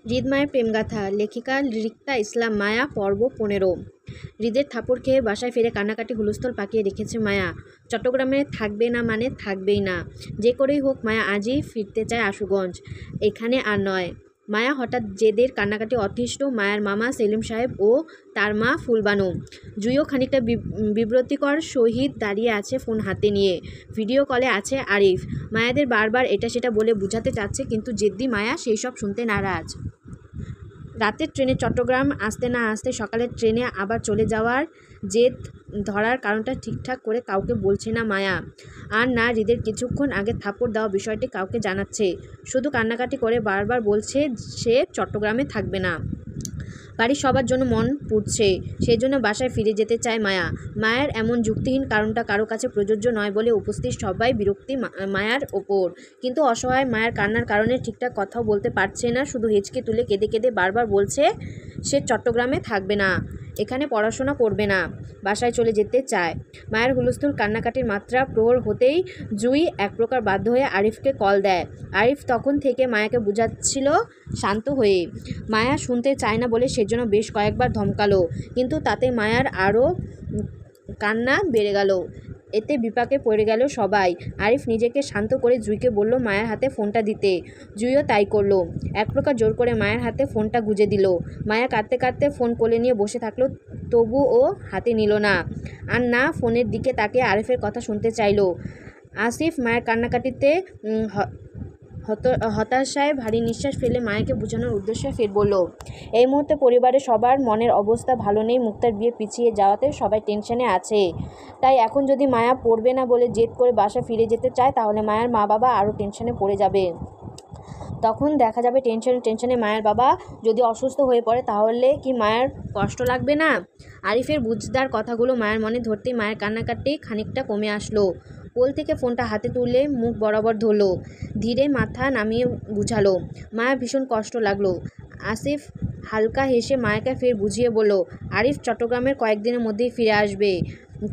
হৃদমায়ের প্রেমগাথা, লেখিকা রিক্তা ইসলাম। মায়া, পর্ব 15। হৃদের থাপড় খেয়ে বাসায় ফিরে কান্নাকাটি হুলস্থল পাকিয়ে রেখেছে মায়া। চট্টগ্রামে থাকবে না মানে থাকবেই না। যে করেই হোক মায়া আজই ফিরতে চায় আশুগঞ্জ, এখানে আর নয়। মায়া হঠাৎ জেদের কান্নাকাটি অতিষ্ঠ মায়ার মামা সেলিম সাহেব ও তার মা ফুলবানু। জুইও খানিকটা বিব্রতিকর সহিত দাঁড়িয়ে আছে ফোন হাতে নিয়ে। ভিডিও কলে আছে আরিফ। মায়াদের বারবার এটা সেটা বলে বুঝাতে চাচ্ছে, কিন্তু জেদ্দি মায়া সেই সব শুনতে নারাজ। রাতের ট্রেনে চট্টগ্রাম আসতে না আসতে সকালের ট্রেনে আবার চলে যাওয়ার জেদ ধরার কারণটা ঠিকঠাক করে কাউকে বলছে না মায়া। আর না হৃদের কিছুক্ষণ আগে থাপ্পড় দেওয়া বিষয়টি কাউকে জানাচ্ছে। শুধু কান্নাকাটি করে বারবার বলছে সে চট্টগ্রামে থাকবে না। বাড়ির সবার জন্য মন পুড়ছে, সেই জন্য বাসায় ফিরে যেতে চায় মায়া। মায়ের এমন যুক্তিহীন কারণটা কারো কাছে প্রযোজ্য নয় বলে উপস্থিত সবাই বিরক্তি মায়ার ওপর। কিন্তু অসহায় মায়ের কান্নার কারণে ঠিকঠাক কথাও বলতে পারছে না, শুধু হেঁচকে তুলে কেঁদে কেঁদে বারবার বলছে সে চট্টগ্রামে থাকবে না, এখানে পড়াশোনা করবে না, বাসায় চলে যেতে চায়। মায়ের হুলস্থুল কান্নাকাটির মাত্রা প্রহর হতেই জুই এক প্রকার বাধ্য হয়ে আরিফকে কল দেয়। আরিফ তখন থেকে মায়াকে বুঝাচ্ছিল শান্ত হয়ে। মায়া শুনতে চায় না বলে সেজন্য বেশ কয়েকবার ধমকালো, কিন্তু তাতে মায়ার আরও কান্না বেড়ে গেল। এতে বিপাকে পড়ে গেল সবাই। আরিফ নিজেকে শান্ত করে জুইকে বলল মায়ের হাতে ফোনটা দিতে। জুইও তাই করলো। এক প্রকার জোর করে মায়ের হাতে ফোনটা গুঁজে দিল। মায়া কাঁদতে কাঁদতে ফোন কোলে নিয়ে বসে থাকলো, তবুও হাতে নিল না। আর না ফোনের দিকে তাকিয়ে আরিফের কথা শুনতে চাইল। আসিফ মায়ের কান্নাকাটিতে হতাশায় ভারী নিঃশ্বাস ফেলে মায়াকে বোঝানোর উদ্দেশ্যে ফের বলল, এই মুহূর্তে পরিবারের সবার মনের অবস্থা ভালো নেই। মুক্তার বিয়ে পিছিয়ে যাওয়াতে সবাই টেনশনে আছে। তাই এখন যদি মায়া পড়বে না বলে জেদ করে বাসা ফিরে যেতে চায়, তাহলে মায়ের মা বাবা আরও টেনশনে পড়ে যাবে। তখন দেখা যাবে টেনশনে মায়ের বাবা যদি অসুস্থ হয়ে পড়ে, তাহলে কি মায়ের কষ্ট লাগবে না? আরিফের বুঝদার কথাগুলো মায়ের মনে ধরতেই মায়ের কান্নাকাটি খানিকটা কমে আসলো। কোল থেকে ফোনটা হাতে তুলে মুখ বরাবর ধরলো, ধীরে মাথা নামিয়ে বুঝালো। মায়ের ভীষণ কষ্ট লাগলো। আসিফ হালকা হেসে মায়াকে ফের বুঝিয়ে বলল, আরিফ চট্টগ্রামের কয়েকদিনের মধ্যেই ফিরে আসবে,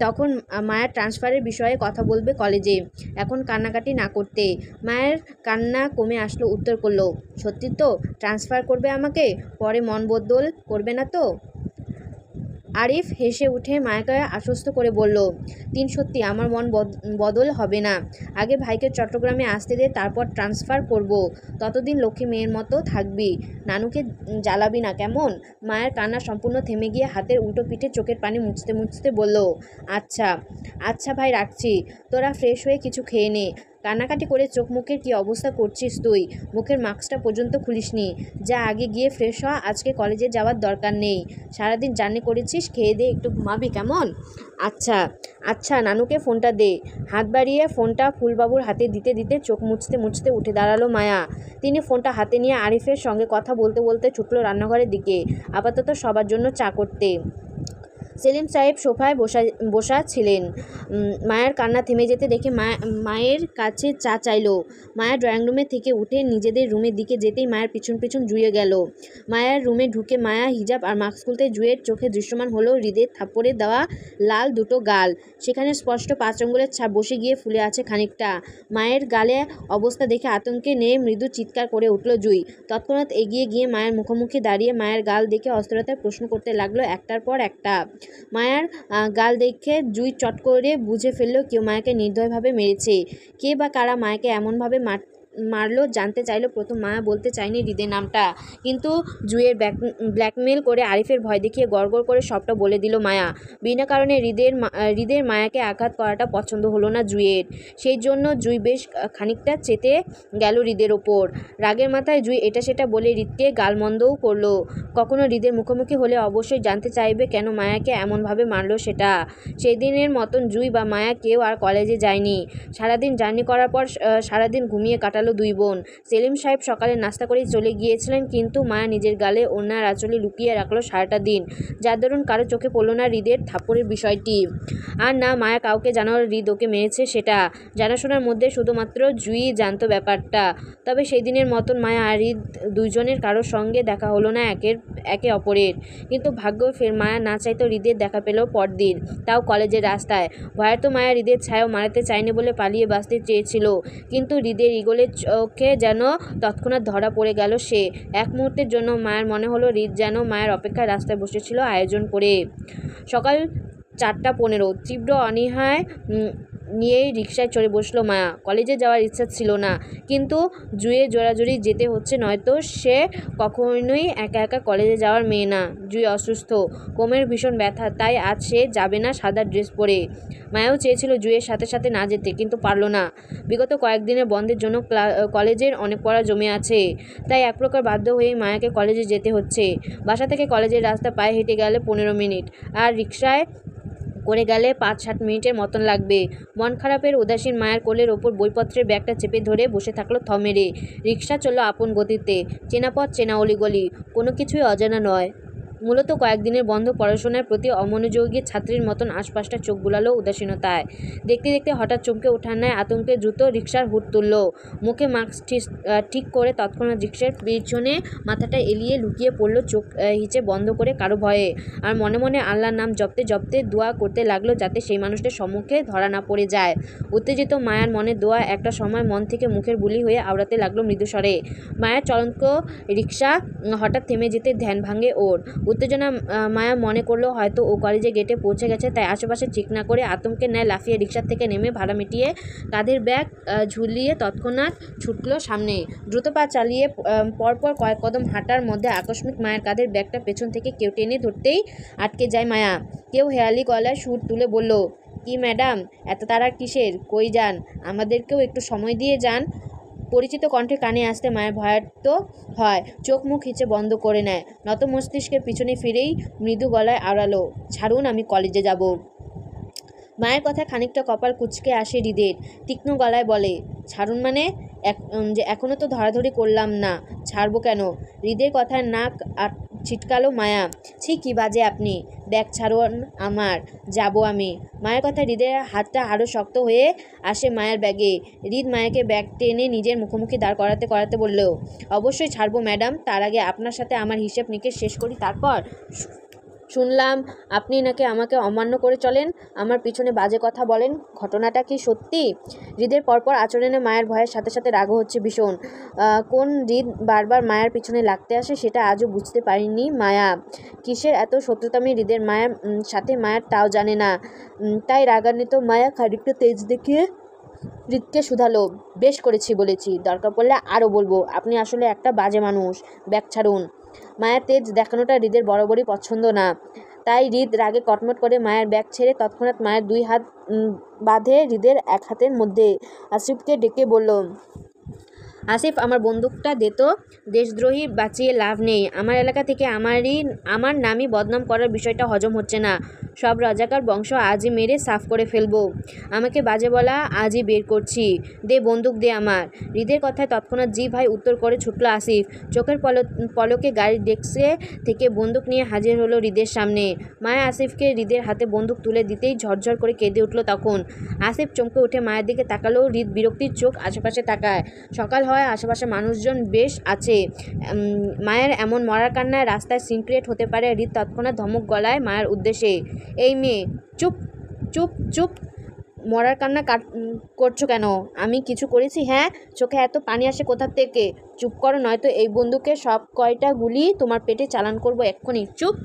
তখন মায়ের ট্রান্সফারের বিষয়ে কথা বলবে কলেজে। এখন কান্নাকাটি না করতে। মায়ের কান্না কমে আসলো, উত্তর করলো, সত্যি তো ট্রান্সফার করবে আমাকে? পরে মন বদল করবে না তো? আরিফ হেসে উঠে মায়াকে আশ্বস্ত করে বলল, সত্যি আমার মন বদল হবে না। আগে ভাইকে চট্টগ্রামে আসতে দে, তারপর ট্রান্সফার করব। ততদিন লক্ষ্মী মেয়ের মতো থাকবি, নানুকে জ্বালাবি না, কেমন? মায়ের কান্না সম্পূর্ণ থেমে গিয়ে হাতের উল্টো পিঠে চোখের পানি মুছতে মুছতে বলল, আচ্ছা আচ্ছা ভাই, রাখছি। তোরা ফ্রেশ হয়ে কিছু খেয়ে নে। কান্নাকাটি করে চোখ মুখের কী অবস্থা করছিস তুই? মুখের মাস্কটা পর্যন্ত খুলিসনি। যা আগে গিয়ে ফ্রেশ হ, আজকে কলেজে যাওয়ার দরকার নেই। সারাদিন জার্নি করেছিস, খেয়ে দে, একটু ঘুমাবি, কেমন? আচ্ছা আচ্ছা, নানুকে ফোনটা দে। হাত বাড়িয়ে ফোনটা ফুলবাবুর হাতে দিতে দিতে চোখ মুছতে মুছতে উঠে দাঁড়ালো মায়া। তিনি ফোনটা হাতে নিয়ে আরিফের সঙ্গে কথা বলতে বলতে ছুটল রান্নাঘরের দিকে, আপাতত সবার জন্য চা করতে। সেলিম সাহেব সোফায় বসা ছিলেন। মায়ের কান্না থেমে যেতে দেখে মায়ের কাছে চা চাইল। মায়া ড্রয়িং রুমে থেকে উঠে নিজেদের রুমের দিকে যেতেই মায়ের পিছন পিছন জুয়ে গেল। মায়ের রুমে ঢুকে মায়া হিজাব আর মাস্ক খুলতে জুয়ের চোখে দৃশ্যমান হলো হৃদের থাপ্পড়ে দেওয়া লাল দুটো গাল। সেখানে স্পষ্ট 5 আঙ্গুলের ছাপ বসে গিয়ে ফুলে আছে খানিকটা। মায়ের গালে অবস্থা দেখে আতঙ্কে নেড়ে মৃদু চিৎকার করে উঠল জুই। তৎক্ষণাৎ এগিয়ে গিয়ে মায়ের মুখোমুখি দাঁড়িয়ে মায়ের গাল দেখে অস্থিরতায় প্রশ্ন করতে লাগলো একটার পর একটা। মায়ার গাল দেখে জুই চট করে বুঝে ফেলল কেউ মায়াকে নির্দয়ভাবে মেরেছে। কে বা কারা মায়াকে এমনভাবে মারলো জানতে চাইল। প্রথম মায়া বলতে চায়নি হৃদের নামটা, কিন্তু জুইয়ের ব্ল্যাকমেল করে আরিফের ভয় দেখিয়ে গড়গড় করে সবটা বলে দিল মায়া। বিনা কারণে হৃদের মায়াকে আঘাত করাটা পছন্দ হলো না জুইয়ের। সেই জন্য জুই বেশ খানিকটা চেতে গেল হৃদের ওপর। রাগের মাথায় জুই এটা সেটা বলে হৃদকে গালমন্দও করলো। কখনো হৃদের মুখোমুখি হলে অবশ্যই জানতে চাইবে কেন মায়াকে এমনভাবে মারলো সেটা। সেই দিনের মতন জুই বা মায়া কেউ আর কলেজে যায়নি। সারাদিন জার্নি করার পর সারাদিন ঘুমিয়ে কাটালো দুই বোন। সেলিম সাহেব সকালে নাস্তা করেই চলে গিয়েছিলেন, কিন্তু মায়া নিজের গালে ওড়নার আঁচলে লুকিয়ে রাখলো সারাটা দিন, যার দরুন কারো চোখে পড়ল না হৃদের থাপ্পড়ের বিষয়টি। আর না মায়া কাউকে জানালো হৃদ ওকে মেরেছে সেটা। জানাশোনার মধ্যে শুধুমাত্র জুই জানতো ব্যাপারটা। তবে সেই দিনের মতন মায়া আর হৃদ দুইজনের কারোর সঙ্গে দেখা হলো না একে অপরের। কিন্তু ভাগ্য ফের মায়া না চাইতেও হৃদের দেখা পেল পরদিন, তাও কলেজের রাস্তায়। ভয়ের তো মায়া হৃদের ছায়াও মারাতে চায়নি বলে পালিয়ে বাঁচতে চেয়েছিল, কিন্তু হৃদের ইগলের চোখে যেন তৎক্ষণাৎ ধরা পড়ে গেল সে। এক মুহূর্তের জন্য মায়ের মনে হলো হৃদ যেন মায়ের অপেক্ষায় রাস্তায় বসেছিল আয়োজন করে। সকাল 4:15। তীব্র অনীহায় নিয়েই রিকশায় চড়ে বসলো মায়া। কলেজে যাওয়ার ইচ্ছা ছিল না, কিন্তু জুয়ে জোরাজুরি যেতে হচ্ছে, নয়তো সে কখনোই একা একা কলেজে যাওয়ার মেয়ে না। জুই অসুস্থ, কোমরের ভীষণ ব্যথা, তাই আজ সে যাবে না সাদা ড্রেস পরে। মায়াও চেয়েছিল জুয়ের সাথে সাথে না যেতে, কিন্তু পারল না। বিগত কয়েকদিনের বন্ধের জন্য কলেজের অনেক পড়া জমে আছে, তাই এক প্রকার বাধ্য হয়েই মায়াকে কলেজে যেতে হচ্ছে। বাসা থেকে কলেজের রাস্তা পায়ে হেঁটে গেলে 15 মিনিট, আর রিকশায় করে গেলে 5-7 মিনিটের মতন লাগবে। মন খারাপের উদাসীন মায়ের কোলের ওপর বইপত্রের ব্যাগটা চেপে ধরে বসে থাকলো থ মেরে। রিকশা চলল আপন গতিতে। চেনা পথ, চেনা অলিগলি, কোনো কিছুই অজানা নয়। মূলত কয়েকদিনের বন্ধ পড়াশোনার প্রতি অমনোযোগী ছাত্রীর মতন আশপাশটা চোখ বুলালো উদাসীনতায়। দেখতে দেখতে হঠাৎ চমকে ওঠার ন্যায় আতঙ্কে দ্রুত রিকশার হুড তুলল। মুখে মাস্ক ঠিক করে তৎক্ষণাৎ রিকশার পিছনে মাথাটা এলিয়ে লুকিয়ে পড়ল, চোখ হিচে বন্ধ করে কারো ভয়ে। আর মনে মনে আল্লাহর নাম জপতে জপতে দোয়া করতে লাগলো যাতে সেই মানুষটার সম্মুখে ধরা না পড়ে যায়। উত্তেজিত মায়ার মনে দোয়া একটা সময় মন থেকে মুখের বুলি হয়ে আওড়াতে লাগলো মৃদুস্বরে। মায়ের চলন্ত রিকশা হঠাৎ থেমে যেতে ধ্যান ভাঙে ওর। উত্তেজনা মায়া মনে করলো হয়তো ও কলেজে গেটে পৌঁছে গেছে, তাই আশেপাশে চেক না করে আতঙ্কের ন্যায় লাফিয়ে রিকশার থেকে নেমে ভাড়া মিটিয়ে কাঁধের ব্যাগ ঝুলিয়ে তৎক্ষণাৎ ছুটলো সামনে। দ্রুত পা চালিয়ে পরপর কয়েক কদম হাঁটার মধ্যে আকস্মিক মায়ের কাঁধের ব্যাগটা পেছন থেকে কেউ টেনে ধরতেই আটকে যায় মায়া। কেউ হেয়ালি গলায় সুর তুলে বলল, কি ম্যাডাম, এত তাড়া কিসের? কই যান? আমাদেরকেও একটু সময় দিয়ে যান। পরিচিত কণ্ঠে কানে আসতে মায়ের ভয়ার্ত হয়, চোখ মুখ হিচে বন্ধ করে নেয়, নত মস্তিষ্কের পিছনে ফিরেই মৃদু গলায় আওড়ালো, ছাড়ুন, আমি কলেজে যাব। মায়ের কথা খানিকটা কপাল কুঁচকে আসে হৃদের। তীক্ষ্ণ গলায় বলে, ছাড়ুন মানে? যে এখনও তো ধরাধরি করলাম না, ছাড়বো কেন? হৃদের কথায় নাক ছিটকালো মায়া। ছি, কি বাজে আপনি! ব্যাগ ছাড়ুন আমার, যাব আমি। মায়ের কথা হৃদের হাতটা আরও শক্ত হয়ে আসে মায়ের ব্যাগে। হৃদ মায়াকে ব্যাগ টেনে নিজের মুখোমুখি দাঁড় করাতে করাতে বলল, অবশ্যই ছাড়বো ম্যাডাম, তার আগে আপনার সাথে আমার হিসেব নিকেশ শেষ করি, তারপর। শুনলাম আপনি নাকি আমাকে অমান্য করে চলেন, আমার পিছনে বাজে কথা বলেন, ঘটনাটা কি সত্যি? হৃদের পরপর আচরণে মায়ের ভয়ের সাথে সাথে রাগও হচ্ছে ভীষণ। কোন হৃদ বারবার মায়ের পিছনে লাগতে আসে সেটা আজও বুঝতে পারিনি মায়া। কিসের এত শত্রুতামি হৃদের মায়ের সাথে মায়ের তাও জানে না। তাই রাগান্বিত মায়া খানিকটা তেজ দেখিয়ে হৃদকে শুধালো, বেশ করেছি বলেছি, দরকার পড়লে আরও বলবো, আপনি আসলে একটা বাজে মানুষ, ব্যাগ ছাড়ুন। মায়ের তেজ দেখানোটা হৃদের বরাবরই পছন্দ না, তাই হৃদ রাগে কটমট করে মায়ের ব্যাগ ছেড়ে তৎক্ষণাৎ মায়ের 2 হাত বাঁধে হৃদের এক হাতের মধ্যে। আসিফকে ডেকে বলল, আসিফ, আমার বন্দুকটা দে তো, দেশদ্রোহী বাঁচিয়ে লাভ নেই। আমার এলাকা থেকে আমার নামই বদনাম করার বিষয়টা হজম হচ্ছে না। সব রাজাকার বংশ আজই মেরে সাফ করে ফেলবো। আমাকে বাজে বলা আজই বের করছি। দে বন্দুক, দে আমার। হৃদের কথায় তৎক্ষণাৎ জি ভাই উত্তর করে ছুটল আসিফ। চোখের পলকে গাড়ির ডেস্কে থেকে বন্দুক নিয়ে হাজির হলো হৃদের সামনে। মায়া আসিফকে হৃদের হাতে বন্দুক তুলে দিতেই ঝরঝর করে কেঁদে উঠল তখন। আসিফ চমকে উঠে মায়ের দিকে তাকালো, হৃদ বিরক্তির চোখ আশেপাশে তাকায়। সকাল হয়, আশেপাশে মানুষজন বেশ আছে, মায়ের এমন মরার কান্নায় রাস্তায় সিন ক্রিয়েট হতে পারে। হৃদ তৎক্ষণাৎ ধমক গলায় মায়ের উদ্দেশ্যে, এই মেয়ে, চুপ চুপ চুপ, মরার কান্না করছো কেন? আমি কিছু করেছি? হ্যাঁ, চোখে এত পানি আসে কোথা থেকে? চুপ করো, নয়তো এই বন্দুকের সব কয়টা গুলি তোমার পেটে চালান করবো এক্ষুনি। চুপ।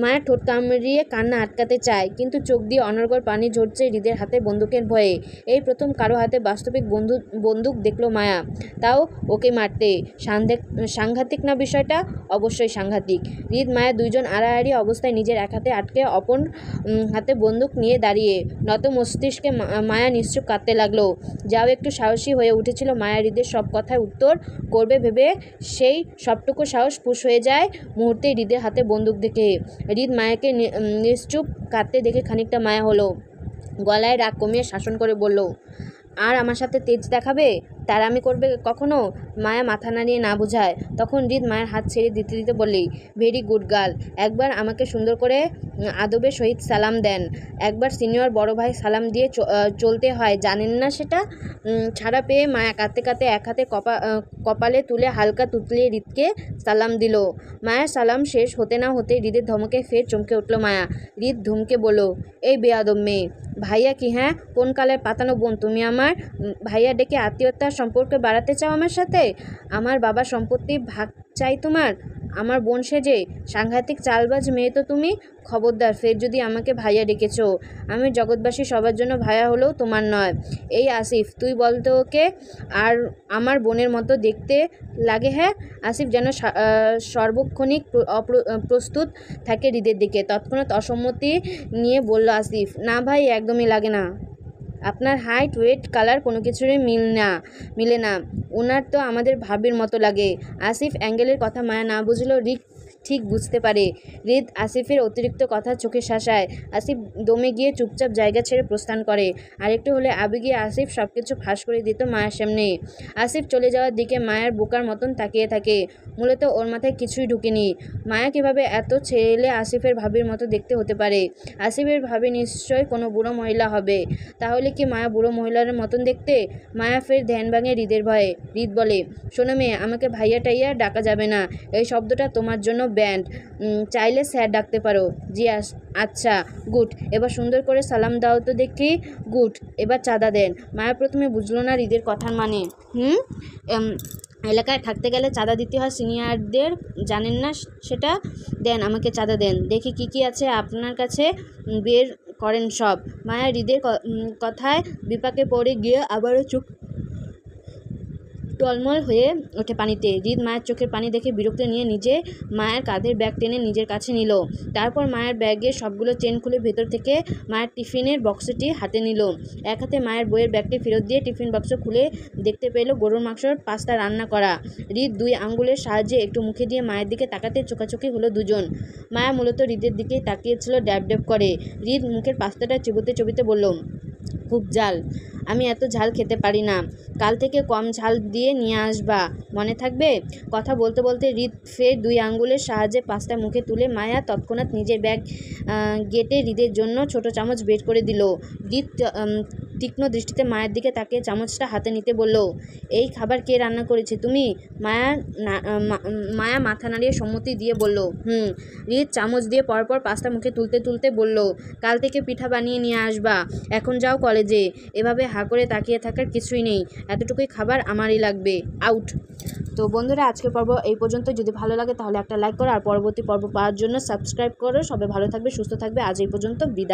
মায়ের ঠোঁট কামড়িয়ে কান্না আটকাতে চায়, কিন্তু চোখ দিয়ে অনর্গল পানি ঝরছে হৃদের হাতে বন্দুকের ভয়ে। এই প্রথম কারো হাতে বাস্তবিক বন্দুক দেখলো মায়া, তাও ওকে মারতে। সাংঘাতিক না বিষয়টা? অবশ্যই সাংঘাতিক। হৃদ মায়া দুইজন আড়াআড়ি অবস্থায় নিজের এক হাতে আটকে অপর হাতে বন্দুক নিয়ে দাঁড়িয়ে। নত মস্তিষ্কে মায়া নিশ্চুপ কাঁদতে লাগলো। যাও একটু সাহসী হয়ে উঠেছিল মায়া হৃদের সব কথায় উত্তর করবে ভেবে, সেই সবটুকু সাহস ফুস হয়ে যায় মুহূর্তে হৃদের হাতে বন্দুক দেখে। হৃদ মায়াকে নিশ্চুপ কাঁদতে দেখে খানিকটা মায়া হলো। গলায় রাগ কমিয়ে শাসন করে বলল, আর আমার সাথে তেজ দেখাবে? তারামি করবে কখনো? মায়া মাথা নাড়িয়ে না বোঝায়। তখন হৃদ মায়ের হাত ছেড়ে দিতে দিতে বললি, ভেরি গুড গার্ল, একবার আমাকে সুন্দর করে আদবের সহিত সালাম দেন। একবার সিনিয়র বড় ভাই সালাম দিয়ে চলতে হয়, জানেন না সেটা? ছাড়া পেয়ে মায়া কাঁদতে কাঁদতে এক হাতে কপালে তুলে হালকা তুতলিয়ে হৃদকে সালাম দিল। মায়ের সালাম শেষ হতে না হতে হৃদের ধমকে ফের চমকে উঠল মায়া। হৃদ ধমকে বলল, এই বেয়াদব মেয়ে, ভাইয়া কি? হ্যাঁ, কোন কালের পাতানো বোন তুমি আমার? ভাইয়া ডেকে আত্মীয়তার সম্পর্ক বাড়াতে চাও আমার সাথে? আমার বাবার সম্পত্তি ভাগ চাই তোমার? আমার বোন সেজে? সাংঘাতিক চালবাজ মেয়ে তো তুমি। খবরদার, ফের যদি আমাকে ভাইয়া ডেকেছ। আমি জগৎবাসী সবার জন্য ভাইয়া হলেও তোমার নয়। এই আসিফ, তুই বলতো ওকে। আর আমার বোনের মতো দেখতে লাগে? হ্যাঁ। আসিফ যেন সর্বক্ষণিক প্রস্তুত থাকে হৃদের দিকে। তৎক্ষণাৎ অসম্মতি নিয়ে বলল আসিফ, না ভাই, একদমই লাগে না। আপনার হাইট, ওয়েট, কালার কোনো কিছুরই মিলে না। ওনার তো আমাদের ভাবির মতো লাগে। আসিফ অ্যাঙ্গেলের কথা মায়া না বুঝলেও রিক ঠিক বুঝতে পারে। হৃদ আসিফের অতিরিক্ত কথা চোখে শাসায়। আসিফ দমে গিয়ে চুপচাপ জায়গা ছেড়ে প্রস্থান করে। আরেকটু হলে আবেগে আসিফ সব কিছু ফাঁস করে দিত মায়ের সামনে। আসিফ চলে যাওয়ার দিকে মায়ের বোকার মতন তাকিয়ে থাকে। মূলত ওর মাথায় কিছুই ঢুকেনি। মায়া কীভাবে এত ছেলে আসিফের ভাবির মতো দেখতে হতে পারে? আসিফের ভাবি নিশ্চয়ই কোনো বুড়ো মহিলা হবে। তাহলে কি মায়া বুড়ো মহিলার মতন দেখতে? মায়া ফের ধ্যান ভাঙে হৃদের ভয়ে। হৃদ বলে, শোনো মেয়ে, আমাকে ভাইয়া টাইয়া ডাকা যাবে না। এই শব্দটা তোমার জন্য ব্যান্ড। চাইলে স্যার ডাকতে পারো। জি আচ্ছা, গুড। এবার সুন্দর করে সালাম দাও তো দেখি। গুড। এবার চাঁদা দেন। মায়া প্রথমে বুঝলো না হৃদের কথার মানে। এলাকায় থাকতে গেলে চাঁদা দিতে হয় সিনিয়রদের, জানেন না সেটা? দেন, আমাকে চাঁদা দেন, দেখি কি কি আছে আপনার কাছে, বের করেন সব। মায়া হৃদের কথায় বিপাকে পড়ে গিয়ে আবারও চোখ টলমল হয়ে ওঠে পানিতে। হৃদ মায়ের চোখের পানি দেখে বিরক্তি নিয়ে নিজে মায়ের কাঁধের ব্যাগ টেনে নিজের কাছে নিল। তারপর মায়ের ব্যাগের সবগুলো চেন খুলে ভেতর থেকে মায়ের টিফিনের বক্সটি হাতে নিল। এক হাতে মায়ের বইয়ের ব্যাগটি ফেরত দিয়ে টিফিন বক্স খুলে দেখতে পেল গরুর মাংসর পাস্তা রান্না করা। হৃদ দুই আঙ্গুলের সাহায্যে একটু মুখে দিয়ে মায়ের দিকে তাকাতে চোখাচোখি হলো দুজন। মায়া মূলত হৃদের দিকেই তাকিয়েছিল ড্যাব ড্যাব করে। হৃদ মুখের পাস্তাটা চিবোতে চিবোতে বলল, খুব ঝাল। আমি এত ঝাল খেতে পারি না। কাল থেকে কম ঝাল দিয়ে নিয়ে আসবা, মনে থাকবে? কথা বলতে বলতে হৃদ ফের দুই আঙ্গুলের সাহায্যে পাস্তা মুখে তুলে মায়া তৎক্ষণাৎ নিজের ব্যাগ গেটে হৃদের জন্য ছোট চামচ বের করে দিল। হৃদ তীক্ষ্ণ দৃষ্টিতে মায়ের দিকে তাকিয়ে চামচটা হাতে নিতে বলল, এই খাবার কে রান্না করেছে, তুমি? মায়া মাথা নাড়িয়ে সম্মতি দিয়ে বলল, হৃদ চামচ দিয়ে পরপর পাস্তা মুখে তুলতে তুলতে বলল, কাল থেকে পিঠা বানিয়ে নিয়ে আসবা। এখন যাও কলেজে। এভাবে হা করে তাকিয়ে থাকার কিছুই নেই। এতটুকুই খাবার আমারই লাগবে। আউট। তো বন্ধুরা, আজকের পর্ব এই পর্যন্ত। যদি ভালো লাগে তাহলে একটা লাইক করো, আর পরবর্তী পর্ব পাওয়ার জন্য সাবস্ক্রাইব করো। সবাই ভালো থাকবে, সুস্থ থাকবে। আজ এই পর্যন্ত, বিদায়।